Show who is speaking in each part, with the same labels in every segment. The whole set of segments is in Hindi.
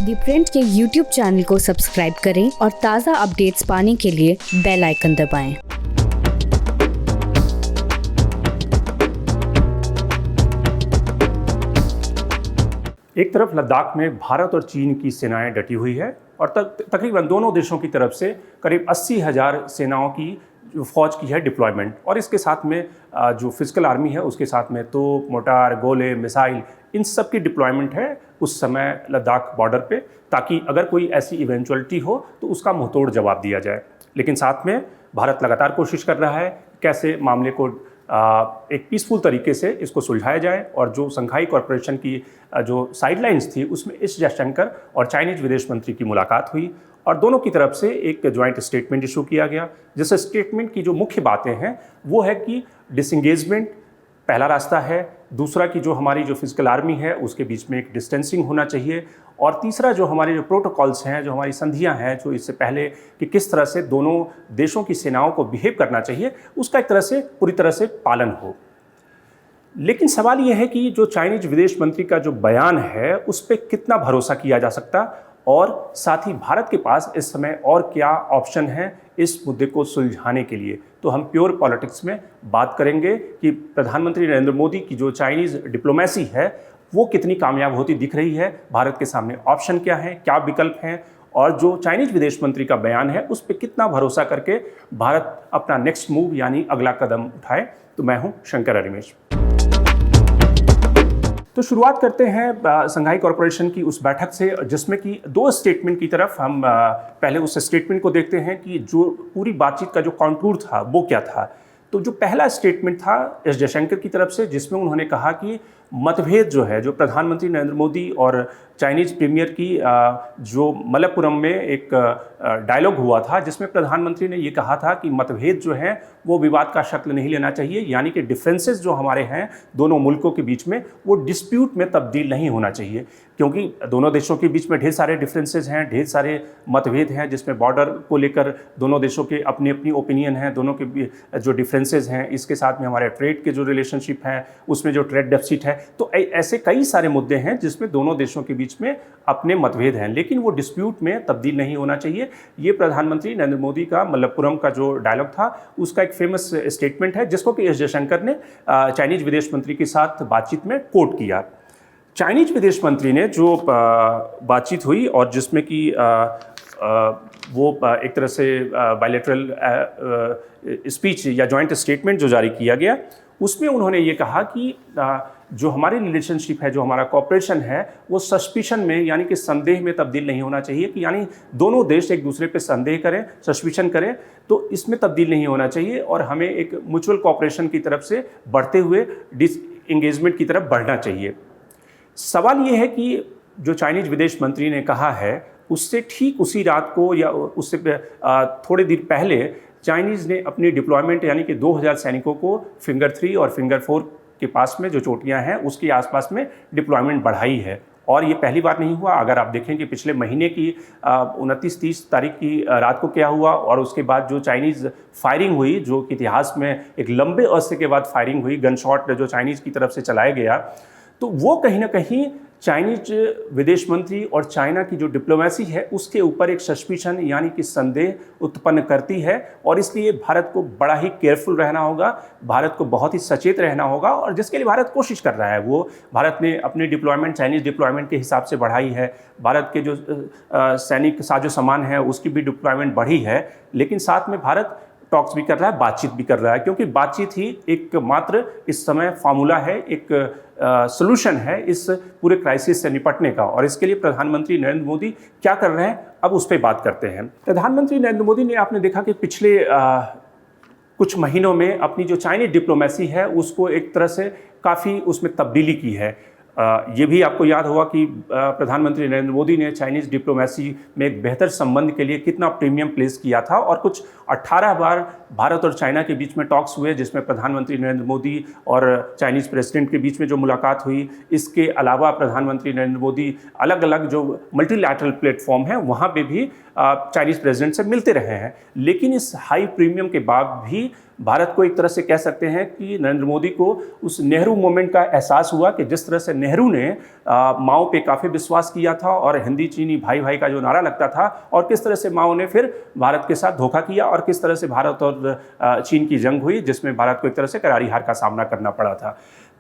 Speaker 1: दी प्रिंट के YouTube चैनल को सब्सक्राइब करें और ताज़ा अपडेट्स पाने के लिए बेल आइकन दबाएं।
Speaker 2: एक तरफ लद्दाख में भारत और चीन की सेनाएं डटी हुई है और तकरीबन दोनों देशों की तरफ से करीब 80,000 सेनाओं की जो फौज की है डिप्लॉयमेंट, और इसके साथ में जो फिजिकल आर्मी है उसके साथ में तोप, मोटार, गोले, मिसाइल, इन सब की डिप्लॉयमेंट है उस समय लद्दाख बॉर्डर पे, ताकि अगर कोई ऐसी इवेंचुअलिटी हो तो उसका मुंहतोड़ जवाब दिया जाए। लेकिन साथ में भारत लगातार कोशिश कर रहा है कैसे मामले को एक पीसफुल तरीके से इसको सुलझाया जाए, और जो शंघाई कॉरपोरेशन की जो साइडलाइंस थी उसमें एस जयशंकर और चाइनीज विदेश मंत्री की मुलाकात हुई और दोनों की तरफ से एक ज्वाइंट स्टेटमेंट इशू किया गया। जिस स्टेटमेंट की जो मुख्य बातें हैं वो है कि डिसंगेजमेंट पहला रास्ता है, दूसरा कि जो हमारी जो फिजिकल आर्मी है उसके बीच में एक डिस्टेंसिंग होना चाहिए, और तीसरा जो हमारे जो प्रोटोकॉल्स हैं, जो हमारी संधियां हैं, जो इससे पहले कि किस तरह से दोनों देशों की सेनाओं को बिहेव करना चाहिए, उसका एक तरह से पूरी तरह से पालन हो। लेकिन सवाल यह है कि जो चाइनीज विदेश मंत्री का जो बयान है उस पर कितना भरोसा किया जा सकता, और साथ ही भारत के पास इस समय और क्या ऑप्शन है इस मुद्दे को सुलझाने के लिए। तो हम प्योर पॉलिटिक्स में बात करेंगे कि प्रधानमंत्री नरेंद्र मोदी की जो चाइनीज़ डिप्लोमेसी है वो कितनी कामयाब होती दिख रही है, भारत के सामने ऑप्शन क्या है, क्या विकल्प हैं, और जो चाइनीज विदेश मंत्री का बयान है उस पर कितना भरोसा करके भारत अपना नेक्स्ट मूव यानी अगला कदम उठाए। तो मैं हूँ शंकर अरिमेश। तो शुरुआत करते हैं शंघाई कॉरपोरेशन की उस बैठक से, जिसमें कि दो स्टेटमेंट की तरफ हम पहले उस स्टेटमेंट को देखते हैं कि जो पूरी बातचीत का जो कॉन्टूर था वो क्या था। तो जो पहला स्टेटमेंट था एस जयशंकर की तरफ से, जिसमें उन्होंने कहा कि मतभेद जो है, जो प्रधानमंत्री नरेंद्र मोदी और चाइनीज़ प्रीमियर की जो मलप्पुरम में एक डायलॉग हुआ था, जिसमें प्रधानमंत्री ने ये कहा था कि मतभेद जो है वो विवाद का शक्ल नहीं लेना चाहिए, यानी कि डिफरेंसेस जो हमारे हैं दोनों मुल्कों के बीच में वो डिस्प्यूट में तब्दील नहीं होना चाहिए, क्योंकि दोनों देशों के बीच में ढेर सारे डिफरेंसेस हैं, ढेर सारे मतभेद हैं, जिसमें बॉर्डर को लेकर दोनों देशों के अपनी अपनी ओपिनियन हैं, दोनों के जो डिफरेंसेस हैं, इसके साथ में हमारे ट्रेड के जो रिलेशनशिप हैं उसमें जो ट्रेड डेफिसिट है, तो ऐसे कई सारे मुद्दे हैं जिसमें दोनों देशों के बीच में अपने मतभेद हैं, लेकिन वो डिस्प्यूट में तब्दील नहीं होना चाहिए। ये प्रधानमंत्री नरेंद्र मोदी का मलप्पुरम का जो डायलॉग था उसका एक फेमस स्टेटमेंट है, जिसको कि एस जयशंकर ने चाइनीज विदेश मंत्री के साथ बातचीत में कोट किया। चाइनीज विदेश मंत्री ने जो बातचीत हुई और जिसमें कि वो एक तरह से बायलैटरल स्पीच या जॉइंट स्टेटमेंट जो जारी किया गया, उसमें उन्होंने ये कहा कि जो हमारी रिलेशनशिप है, जो हमारा कॉपरेशन है, वो सस्पिशन में यानी कि संदेह में तब्दील नहीं होना चाहिए, कि यानी दोनों देश एक दूसरे पे संदेह करें, सस्पिशन करें, तो इसमें तब्दील नहीं होना चाहिए, और हमें एक म्यूचुअल कॉपरेशन की तरफ से बढ़ते हुए डिसएंगेजमेंट की तरफ बढ़ना चाहिए। सवाल ये है कि जो चाइनीज विदेश मंत्री ने कहा है उससे ठीक उसी रात को या उससे थोड़े दिन पहले चाइनीज़ ने अपनी डिप्लॉयमेंट यानी कि 2000 सैनिकों को फिंगर 3 और फिंगर 4 के पास में जो चोटियां हैं उसके आसपास में डिप्लॉयमेंट बढ़ाई है, और ये पहली बार नहीं हुआ। अगर आप देखें कि पिछले महीने की 29-30 तारीख की रात को क्या हुआ, और उसके बाद जो चाइनीज़ फायरिंग हुई, जो इतिहास में एक लंबे अरसे के बाद फायरिंग हुई, गन शॉट जो चाइनीज़ की तरफ से चलाया गया, तो वो कहीं ना कहीं चाइनीज विदेश मंत्री और चाइना की जो डिप्लोमेसी है उसके ऊपर एक सस्पिशन यानी कि संदेह उत्पन्न करती है, और इसलिए भारत को बड़ा ही केयरफुल रहना होगा, भारत को बहुत ही सचेत रहना होगा, और जिसके लिए भारत कोशिश कर रहा है। वो भारत ने अपनी डिप्लॉयमेंट चाइनीज़ डिप्लॉयमेंट के हिसाब से बढ़ाई है, भारत के जो सैनिक साजो सामान है उसकी भी डिप्लॉयमेंट बढ़ी है, लेकिन साथ में भारत टॉक्स भी कर रहा है, बातचीत भी कर रहा है, क्योंकि बातचीत ही एक मात्र इस समय फार्मूला है, एक सॉल्यूशन है इस पूरे क्राइसिस से निपटने का। और इसके लिए प्रधानमंत्री नरेंद्र मोदी क्या कर रहे हैं, अब उस पर बात करते हैं। प्रधानमंत्री नरेंद्र मोदी ने, आपने देखा कि पिछले कुछ महीनों में अपनी जो चाइनीज डिप्लोमेसी है उसको एक तरह से काफ़ी उसमें तब्दीली की है। ये भी आपको याद होगा कि प्रधानमंत्री नरेंद्र मोदी ने चाइनीज़ डिप्लोमेसी में एक बेहतर संबंध के लिए कितना प्रीमियम प्लेस किया था, और कुछ 18 बार भारत और चाइना के बीच में टॉक्स हुए, जिसमें प्रधानमंत्री नरेंद्र मोदी और चाइनीज़ प्रेसिडेंट के बीच में जो मुलाकात हुई। इसके अलावा प्रधानमंत्री नरेंद्र मोदी अलग अलग जो मल्टीलैटरल प्लेटफॉर्म हैं वहाँ पे भी चाइनीज़ प्रेसिडेंट से मिलते रहे हैं, लेकिन इस हाई प्रीमियम के बाद भी भारत को एक तरह से कह सकते हैं कि नरेंद्र मोदी को उस नेहरू मोमेंट का एहसास हुआ कि जिस तरह से नेहरू ने माओ पे काफ़ी विश्वास किया था और हिंदी चीनी भाई भाई का जो नारा लगता था, और किस तरह से माओ ने फिर भारत के साथ धोखा किया और किस तरह से भारत और चीन की जंग हुई जिसमें भारत को एक तरह से करारी हार का सामना करना पड़ा था।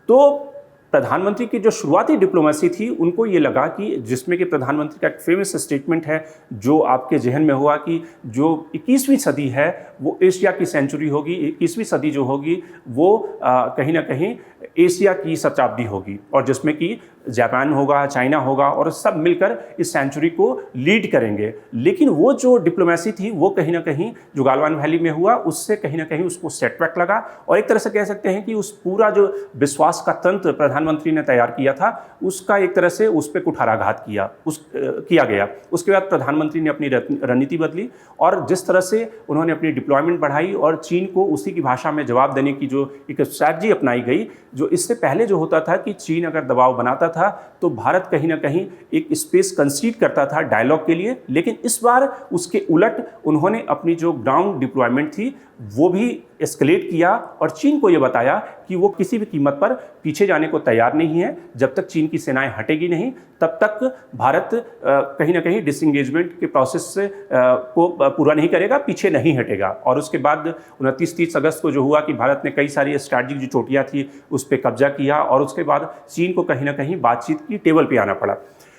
Speaker 2: तो प्रधानमंत्री की जो शुरुआती डिप्लोमेसी थी, उनको ये लगा कि जिसमें कि प्रधानमंत्री का एक फेमस स्टेटमेंट है जो आपके जहन में हुआ कि जो 21वीं सदी है वो एशिया की सेंचुरी होगी, 21वीं सदी जो होगी वो कहीं ना कहीं एशिया की शताब्दी होगी, और जिसमें कि जापान होगा, चाइना होगा और सब मिलकर इस सेंचुरी को लीड करेंगे। लेकिन वो जो डिप्लोमेसी थी वो कहीं ना कहीं जो गालवान वैली में हुआ उससे कहीं ना कहीं उसको सेटबैक लगा, और एक तरह से कह सकते हैं कि उस पूरा जो विश्वास का तंत्र प्रधानमंत्री ने तैयार किया था उसका एक तरह से उस पर कुठाराघात किया गया। उसके बाद प्रधानमंत्री ने अपनी रणनीति बदली और जिस तरह से उन्होंने अपनी डिप्लॉयमेंट बढ़ाई और चीन को उसी की भाषा में जवाब देने की जो एक स्ट्रैटेजी अपनाई गई, जो इससे पहले जो होता था कि चीन अगर दबाव बनाता था तो भारत कहीं ना कहीं एक स्पेस कंसीड करता था डायलॉग के लिए, लेकिन इस बार उसके उलट उन्होंने अपनी जो ग्राउंड डिप्लॉयमेंट थी वो भी एस्केलेट किया और चीन को ये बताया कि वो किसी भी कीमत पर पीछे जाने को तैयार नहीं है। जब तक चीन की सेनाएं हटेगी नहीं तब तक भारत कहीं ना कहीं डिसएंगेजमेंट के प्रोसेस को पूरा नहीं करेगा, पीछे नहीं हटेगा। और उसके बाद 29-30 अगस्त को जो हुआ कि भारत ने कई सारी स्ट्रैटेजिक जो चोटियाँ थी उस पर कब्जा किया और उसके बाद चीन को कहीं ना कहीं बातचीत की टेबल पे आना पड़ा।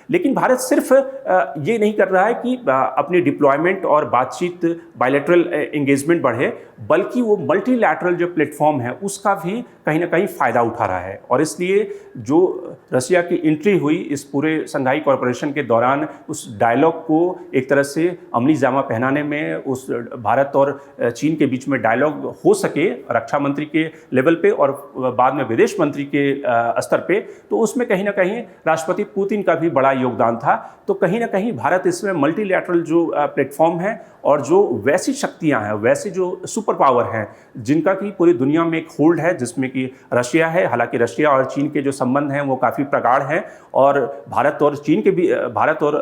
Speaker 2: लेकिन भारत सिर्फ ये नहीं कर रहा है कि अपनी डिप्लॉयमेंट और बातचीत बायलैटरल एंगेजमेंट बढ़े, बल्कि वो मल्टीलैटरल जो प्लेटफॉर्म है उसका भी कहीं ना कहीं फ़ायदा उठा रहा है। और इसलिए जो रशिया की एंट्री हुई इस पूरे शंघाई कॉरपोरेशन के दौरान उस डायलॉग को एक तरह से अमली जामा पहनाने में, उस भारत और चीन के बीच में डायलॉग हो सके रक्षा मंत्री के लेवल पे और बाद में विदेश मंत्री के स्तर पे, तो उसमें कहीं ना कहीं राष्ट्रपति पुतिन का भी बड़ा योगदान था। तो कहीं ना कहीं भारत इसमें मल्टीलैटरल जो प्लेटफॉर्म है और जो वैसी शक्तियां हैं, वैसे जो सुपर पावर हैं जिनका कि पूरी दुनिया में एक होल्ड है, जिसमें कि रशिया है। हालांकि रशिया और चीन के जो संबंध हैं वो काफ़ी प्रगाढ़ हैं और भारत और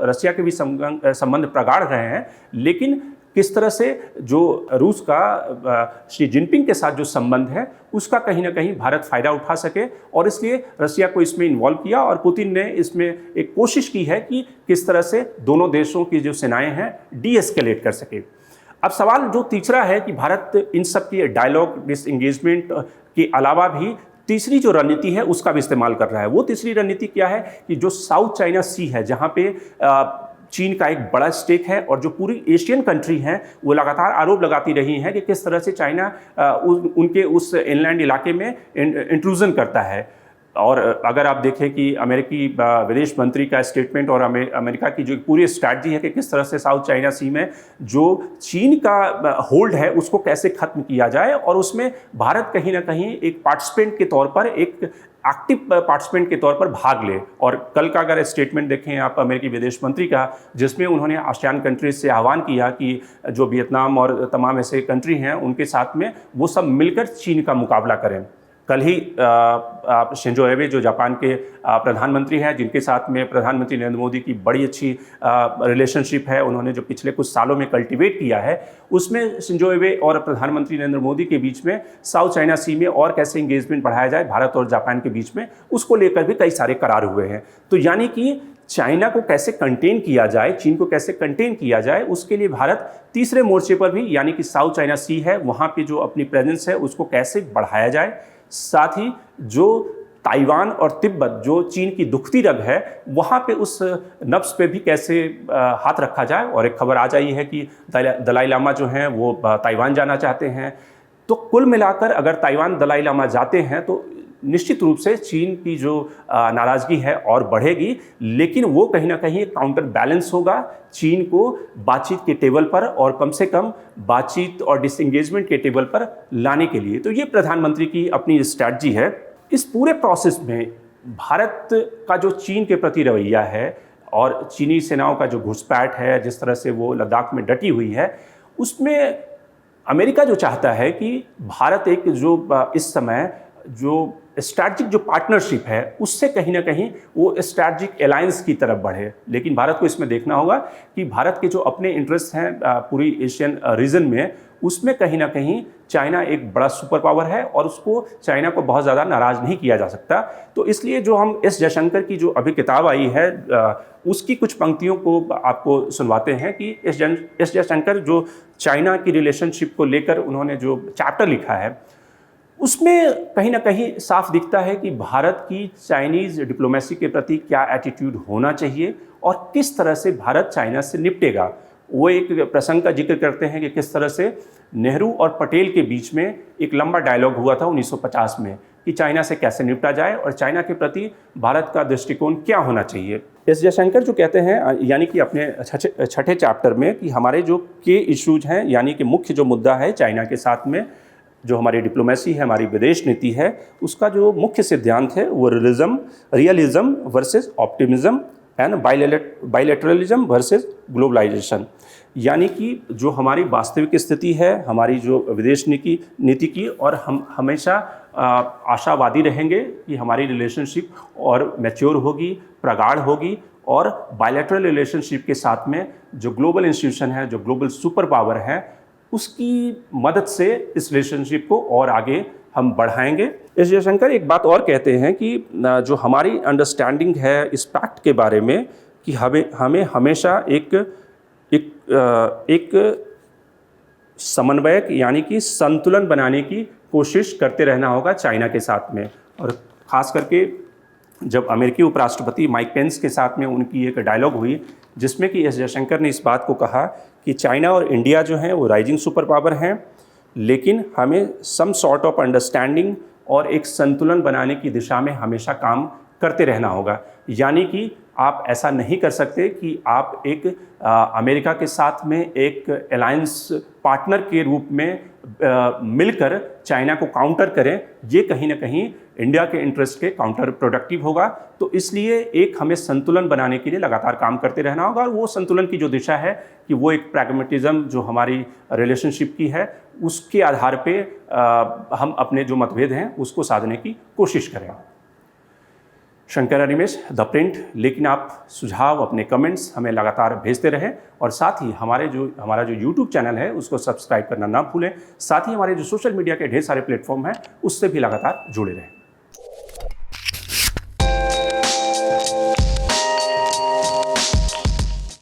Speaker 2: रशिया के भी संबंध प्रगाढ़ रहे हैं, लेकिन किस तरह से जो रूस का शी जिनपिंग के साथ जो संबंध है उसका कहीं ना कहीं भारत फ़ायदा उठा सके, और इसलिए रशिया को इसमें इन्वॉल्व किया और पुतिन ने इसमें एक कोशिश की है कि किस तरह से दोनों देशों की जो सेनाएं हैं डी एस्केलेट कर सके। अब सवाल जो तीसरा है कि भारत इन सब की डायलॉग डिसएंगेजमेंट के अलावा भी तीसरी जो रणनीति है उसका भी इस्तेमाल कर रहा है। वो तीसरी रणनीति क्या है कि जो साउथ चाइना सी है, जहाँ पे चीन का एक बड़ा स्टेक है और जो पूरी एशियन कंट्री हैं वो लगातार आरोप लगाती रही हैं कि किस तरह से चाइना उनके उस इनलैंड इलाके में इंट्रूजन करता है। और अगर आप देखें कि अमेरिकी विदेश मंत्री का स्टेटमेंट और अमेरिका की जो पूरी स्ट्रैटेजी है कि किस तरह से साउथ चाइना सी में जो चीन का होल्ड है उसको कैसे खत्म किया जाए, और उसमें भारत कहीं ना कहीं एक पार्टिसिपेंट के तौर पर, एक एक्टिव पार्टिसिपेंट के तौर पर भाग ले। और कल का अगर स्टेटमेंट देखें आप अमेरिकी विदेश मंत्री का, जिसमें उन्होंने आसियान कंट्रीज से आह्वान किया कि जो वियतनाम और तमाम ऐसे कंट्री हैं उनके साथ में वो सब मिलकर चीन का मुकाबला करें। कल ही शिंजो एबे जो जापान के प्रधानमंत्री हैं, जिनके साथ में प्रधानमंत्री नरेंद्र मोदी की बड़ी अच्छी रिलेशनशिप है, उन्होंने जो पिछले कुछ सालों में कल्टीवेट किया है, उसमें शिंजो एबे और प्रधानमंत्री नरेंद्र मोदी के बीच में साउथ चाइना सी में और कैसे इंगेजमेंट बढ़ाया जाए भारत और जापान के बीच में, उसको लेकर भी कई सारे करार हुए हैं। तो यानी कि चाइना को कैसे कंटेन किया जाए, चीन को कैसे कंटेन किया जाए, उसके लिए भारत तीसरे मोर्चे पर भी, यानी कि साउथ चाइना सी है, वहाँ पे जो अपनी प्रेजेंस है उसको कैसे बढ़ाया जाए, साथ ही जो ताइवान और तिब्बत जो चीन की दुखती रग है वहाँ पे उस नब्स पे भी कैसे हाथ रखा जाए। और एक खबर आ जाई है कि दलाई लामा जो हैं वो ताइवान जाना चाहते हैं। तो कुल मिलाकर अगर ताइवान दलाई लामा जाते हैं तो निश्चित रूप से चीन की जो नाराज़गी है और बढ़ेगी, लेकिन वो कहीं ना कहीं काउंटर बैलेंस होगा चीन को बातचीत के टेबल पर, और कम से कम बातचीत और डिसएंगेजमेंट के टेबल पर लाने के लिए। तो ये प्रधानमंत्री की अपनी स्ट्रैटेजी है। इस पूरे प्रोसेस में भारत का जो चीन के प्रति रवैया है और चीनी सेनाओं का जो घुसपैठ है, जिस तरह से वो लद्दाख में डटी हुई है, उसमें अमेरिका जो चाहता है कि भारत एक जो इस समय जो स्ट्रैटेजिक जो पार्टनरशिप है उससे कहीं ना कहीं वो स्ट्रैटेजिक अलायंस की तरफ बढ़े। लेकिन भारत को इसमें देखना होगा कि भारत के जो अपने इंटरेस्ट हैं पूरी एशियन रीजन में, उसमें कहीं ना कहीं चाइना एक बड़ा सुपर पावर है और उसको चाइना को बहुत ज़्यादा नाराज़ नहीं किया जा सकता। तो इसलिए जो हम एस जयशंकर की जो अभी किताब आई है उसकी कुछ पंक्तियों को आपको सुनवाते हैं कि एस जयशंकर जो चाइना की रिलेशनशिप को लेकर उन्होंने जो चैप्टर लिखा है उसमें कहीं ना कहीं साफ दिखता है कि भारत की चाइनीज़ डिप्लोमेसी के प्रति क्या एटीट्यूड होना चाहिए और किस तरह से भारत चाइना से निपटेगा। वो एक प्रसंग का जिक्र करते हैं कि किस तरह से नेहरू और पटेल के बीच में एक लंबा डायलॉग हुआ था 1950 में कि चाइना से कैसे निपटा जाए और चाइना के प्रति भारत का दृष्टिकोण क्या होना चाहिए। एस जयशंकर जो कहते हैं यानी कि अपने छठे चैप्टर में कि हमारे जो के इश्यूज हैं, यानी कि मुख्य जो मुद्दा है चाइना के साथ में जो हमारी डिप्लोमेसी है, हमारी विदेश नीति है, उसका जो मुख्य सिद्धांत है वो realism versus optimism and bilateralism versus globalisation. यानी कि जो हमारी वास्तविक स्थिति है, हमारी जो विदेश नीति की, और हम हमेशा आशावादी रहेंगे कि हमारी रिलेशनशिप और मैच्योर होगी, प्रगाढ़ होगी, और बायलैटरल रिलेशनशिप के साथ में जो ग्लोबल इंस्टीट्यूशन है, जो ग्लोबल सुपर पावर है, उसकी मदद से इस रिलेशनशिप को और आगे हम बढ़ाएंगे। एस जयशंकर एक बात और कहते हैं कि जो हमारी अंडरस्टैंडिंग है इस पैक्ट के बारे में कि हमें हमेशा एक समन्वयक यानी कि संतुलन बनाने की कोशिश करते रहना होगा चाइना के साथ में। और ख़ास करके जब अमेरिकी उपराष्ट्रपति माइक पेंस के साथ में उनकी एक डायलॉग हुई जिसमें कि एस जयशंकर ने इस बात को कहा कि चाइना और इंडिया जो हैं वो राइजिंग सुपर पावर हैं, लेकिन हमें सम सॉर्ट ऑफ अंडरस्टैंडिंग और एक संतुलन बनाने की दिशा में हमेशा काम करते रहना होगा। यानी कि आप ऐसा नहीं कर सकते कि आप एक अमेरिका के साथ में एक अलायंस पार्टनर के रूप में मिलकर चाइना को काउंटर करें। ये कहीं ना कहीं इंडिया के इंटरेस्ट के काउंटर प्रोडक्टिव होगा। तो इसलिए एक हमें संतुलन बनाने के लिए लगातार काम करते रहना होगा, और वो संतुलन की जो दिशा है कि वो एक प्रैग्मेटिज्म जो हमारी रिलेशनशिप की है उसके आधार पे हम अपने जो मतभेद हैं उसको साधने की कोशिश करें। Shankar Animesh the print. लेकिन आप सुझाव, अपने कमेंट्स हमें लगातार भेजते रहें, और साथ ही हमारा जो यूट्यूब चैनल है उसको सब्सक्राइब करना ना भूलें। साथ ही हमारे जो सोशल मीडिया के ढेर सारे प्लेटफॉर्म हैं उससे भी लगातार जुड़े रहें।